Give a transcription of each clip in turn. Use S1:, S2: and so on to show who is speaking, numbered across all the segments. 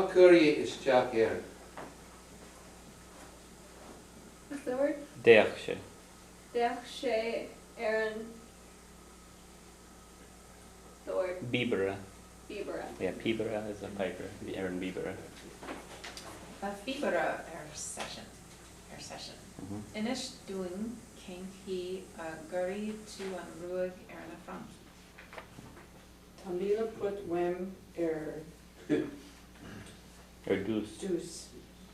S1: Curry is Jack here.
S2: What's the word?
S3: Deachse.
S2: Deachse Aaron. The word.
S3: Bibera.
S2: Bibera.
S3: Yeah, Pibera is a piper. Aaron Bibera.
S4: Fibera session. Inis doing came he gurry to an ruig na front.
S5: Tamila put wem
S3: Deuce.
S5: deuce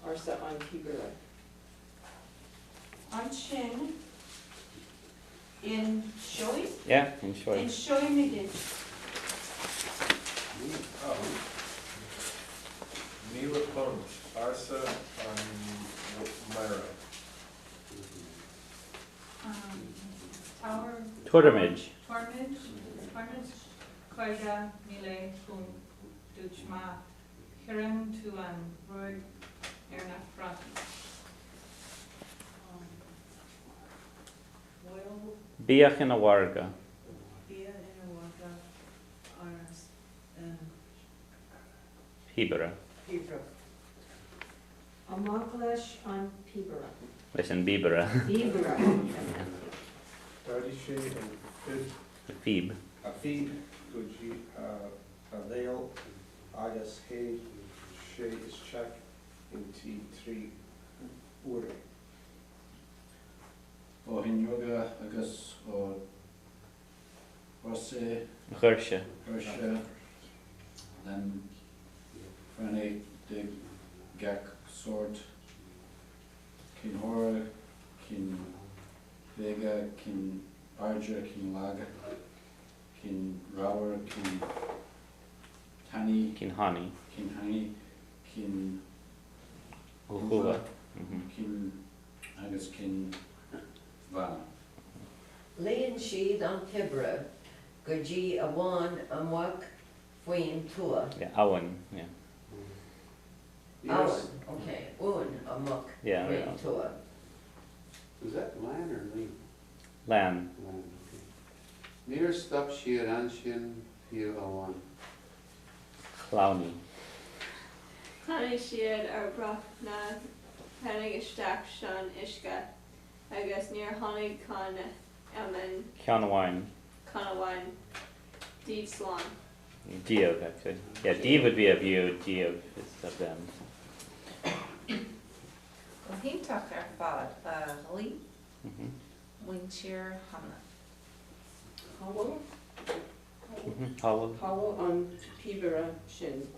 S5: arsa on Kibera. On chin in showing?
S3: Yeah, in short.
S5: In showing again.
S6: Mila Punch, Arsa and Myra.
S4: Tower.
S3: Tormage.
S4: Tormage. Koida Mile Kun Duchma. Hiram to an ruig na front. Oil.
S3: Biach in a warga.
S4: Bia in a water. Ars.
S3: Pibera.
S5: Kibera. Amaglash on Kibera.
S3: Listen, Bibera.
S5: Kibera.
S6: Dirty Shea and Fib,
S3: Phoebe.
S6: a feed, Guji, a veil, Agus Hay, Shea is check, in T3 Ure.
S7: O Hinyoga agus o Rose
S3: Gersche.
S7: Hershe then Franny de Gak Sword Kin Hora Kin Vega Kin Arja Kin Laga Kin Rower Kin Tani
S3: Kinhani.
S7: Kin Hani Kin
S3: Uhula.
S7: Kin agus Kin Vana.
S8: Leon Sheed on Kibra, Gurji Awan Amwak Fuim Tua.
S3: Yeah, Awan. Yeah.
S8: Awan, okay, Un Amwak
S3: Yeah,
S8: Fuim
S3: yeah.
S8: Tua.
S1: Is that Lan or Lee?
S3: Lan.
S1: Lan, okay. Near stop sheer anshin few awan.
S3: Clowny.
S2: Connie Sheed ar Broch na Pennig Ishtak Shan Ishka. I guess near Honey Con Emin
S3: Kianawine.
S2: Conawan Deed Swan.
S3: Diev, actually. Yeah, Diev would be of you, Diev is of them.
S4: Well, he took our fad, Lee, Wincheer, Hamna.
S5: Howell?
S3: Howell.
S5: Howell on Kibera shin.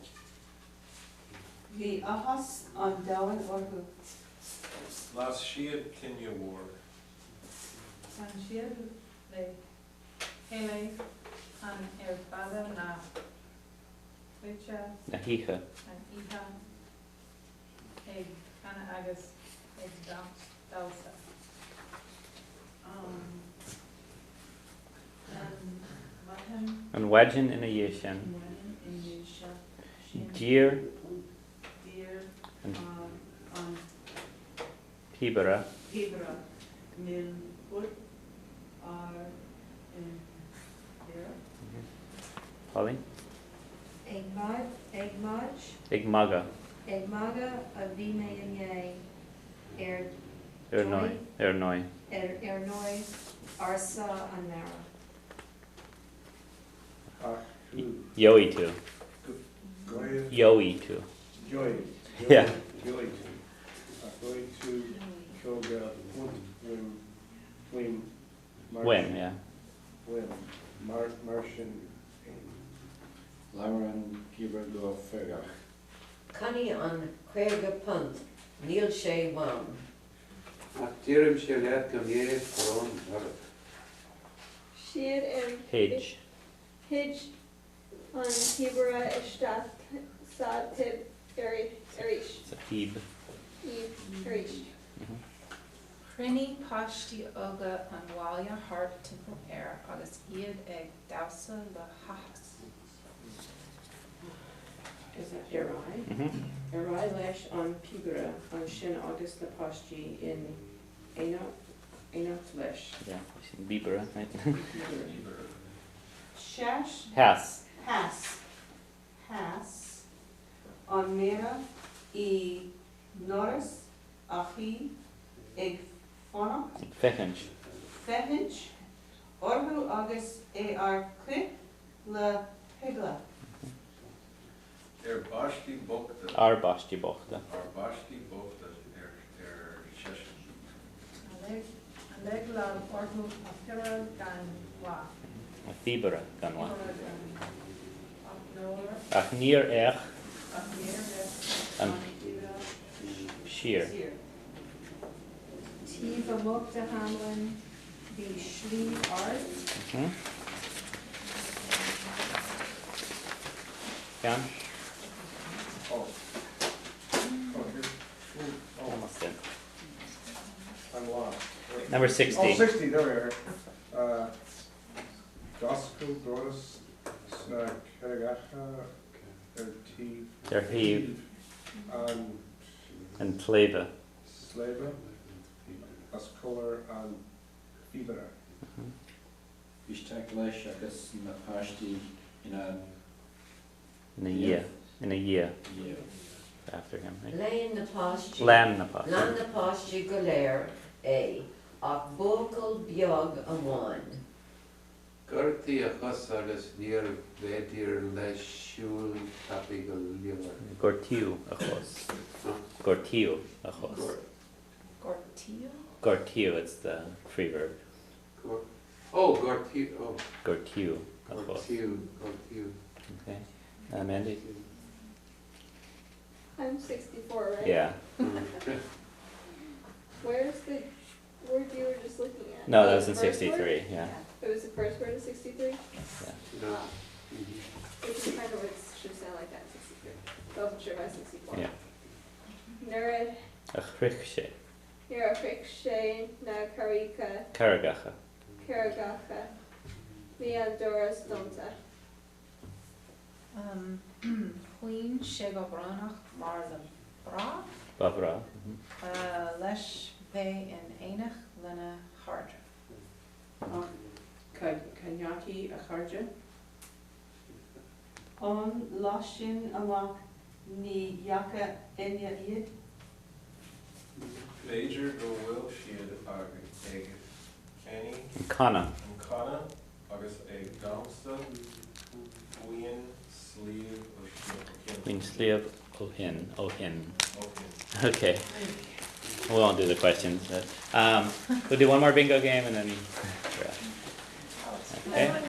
S5: The Ahas on Dowan or who?
S6: Last Shea Kenya War.
S4: San Shield, the Hele, and Erbada na Wicha,
S3: Nahicha.
S4: and Iha, Egg, Anna Agus, Egg Dausa. And Mahan,
S3: And Wedgen in a Yeshan.
S5: In Yusha.
S3: Deer
S5: Deer
S3: and
S5: on
S3: Pibera.
S5: Kibera. Mil Put are in there.
S3: Holly.
S9: Egmaj,
S3: Igmaga.
S9: Egmaga, Avime Inye,
S3: Ernoi. Ernoi.
S9: Ernoi, Arsa, Anara.
S3: Yoi too.
S6: Goy,
S3: Yoi too.
S6: Joy.
S3: Yeah.
S6: Joy Going to Koga, Wim,
S3: When, yeah.
S6: Wim, Martian,
S7: Lauren Giver go Fergach.
S8: Connie on Querga Punt, Neil Shea Wam.
S1: Actirum shelet come here from Arab.
S2: Sheed and
S3: Page.
S2: Hidge on Hebra Ishtat Sad Tib Erish.
S3: It's a Phoebe.
S2: Eve Erish.
S4: Prinny Pashti Oga and Walia Hart Temple Air, August Iad Egg Dausa La Hahas.
S5: Is that Erai? Erai Lesh on Kibera on Shin August Napashji in Enoch Lesh.
S3: Yeah, Bibera, right?
S5: Shash
S3: Has.
S5: Has an mera I Norris achi ag fanacht
S3: Fechinch.
S5: fehinch orhu agus ar clip le higla.
S6: Basti Bokta.
S3: Arbasti bochta.
S6: Basti Bokta. Sheshin.
S9: Aleg la ordu apira gan wa.
S3: A fibra ganwa.
S9: Apnor,
S3: Ach near ech
S9: apnir,
S3: an sheer.
S9: Tiva mukta hamlin, the shli art.
S3: Mhm. Jan?
S6: Oh. Oh, here. Oh,
S3: Almost in.
S6: I'm lost.
S3: Number 60.
S6: Oh, 60, there we are. Gospel, Doris, Keragacha, T.
S3: Terhiv
S6: And
S3: and Pleva.
S6: Slava, Ascolar, and Fibra.
S7: Bistec leis agus na páistí ina
S3: In a year. In a year
S7: díobh.
S3: after him. Right?
S8: Lein na páistí.
S3: Lan na pa.
S8: Lan na páistí go léir é, ach bócail beag amháin.
S1: Gortí a chus agus níor bhéidir leis siúl tapi go liver.
S3: Gortiu achos. Gortiu achos.
S4: Gortio?
S3: Gortiu, it's the free verb.
S1: Oh, gortí, oh,
S3: Gortiu achos.
S1: gortí.
S3: Okay. Mandy?
S2: I'm 64, right?
S3: Yeah.
S2: Where's the word you were just looking at?
S3: No,
S2: Oh,
S3: that
S2: the
S3: was in
S2: first word?
S3: 63. Yeah.
S2: It was the first word in 63?
S1: No.
S2: Which is kind of what it should sound like that, 63. I wasn't sure about 64.
S3: Yeah.
S2: Nurid,
S3: Achrichshe.
S2: Nirafrikshe, Na Karika,
S3: Karagacha.
S2: Karagacha, Leandoras Donta.
S4: Queen sé go bránach mar le bra,
S3: Bavra.
S4: leis bé in éanach lena harde.
S5: Kanyaki a charja. On lashin amach ni yaka enya iad.
S6: Major go will shiad ag Kenny
S3: Kana.
S6: and Kana agus ag Domsta Wien sleeve of
S3: Mean sleeve ohin. Ohin.
S6: Okay.
S3: Okay. We won't do the questions. But, we'll do one more bingo game and then. Okay.